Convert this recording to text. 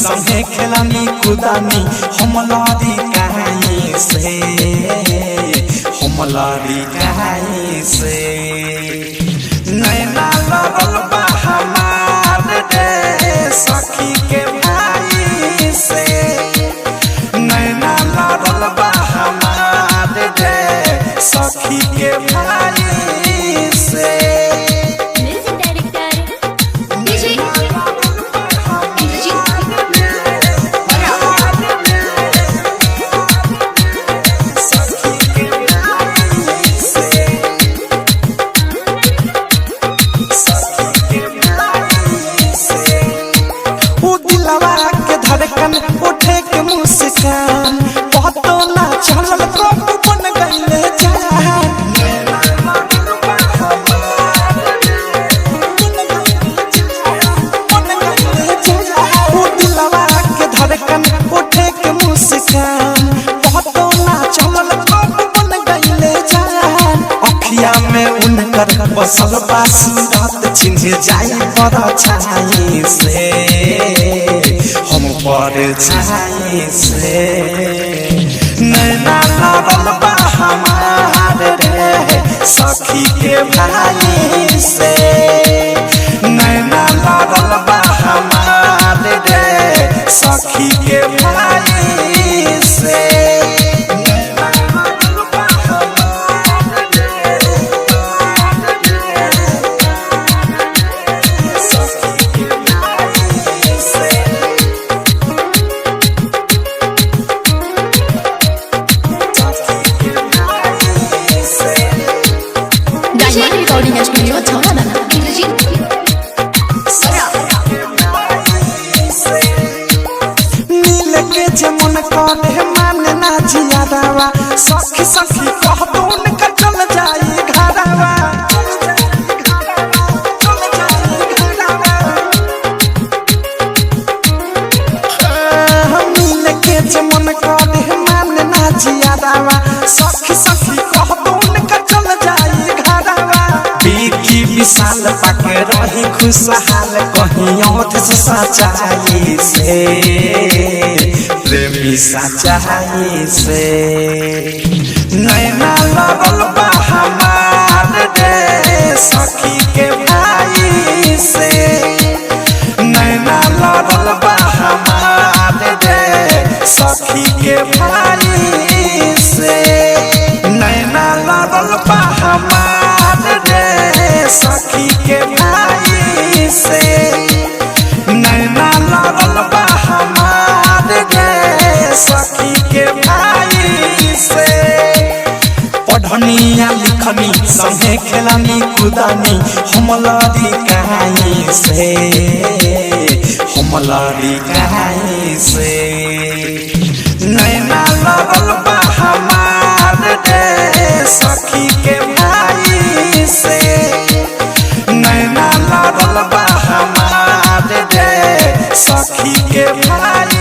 संगे खेलानी कुदानी हमलारी कहीं से हमलारी कहीं से नैना लगल बा हमार रे सखी के भाई से नैना लगल बा हमार रे सखी के भाई से धड़कन उठे के मुस्कान पतो ना चलल कब बन गइले जान ओ दिलवा के धड़कन उठे के मुस्कान पतो ना चलल कब बन गइले जान अखिया में उनकर बसल बा सूरत चिन्ह जाई पर छाई से हम पर छाई से नैना लगल बा हमार रे सखी के भाई से नैना लगल बा हमार रे सखी के भाई से मन करे मान ना जियादावा सखी सखी कह दो उनका चल जाई घरवा मिल के जे मन करे मान ना जियादावा सखी सखी कह दो उनका चल जाई घरवा बीकी विशाल पाके रही खुशहाल कहीं औध सच्चाई से प्रेमी सच्चाई से नैना लगल बा हमार रे सखी के भाई से नैना लगल बा हमार रे सखी के भाई से नैना लगल बा हमार रे सखी के भाई से नैना लगल बा हमार रे सखी के भाई से पढ़निया लिखनी संगे खेलानी कुदानी हमलारी कहीं से हमलारी कहीं से नैना लगल बा हमार रे सखी के भाई से नैना लगल बा हमार रे सखी के भाई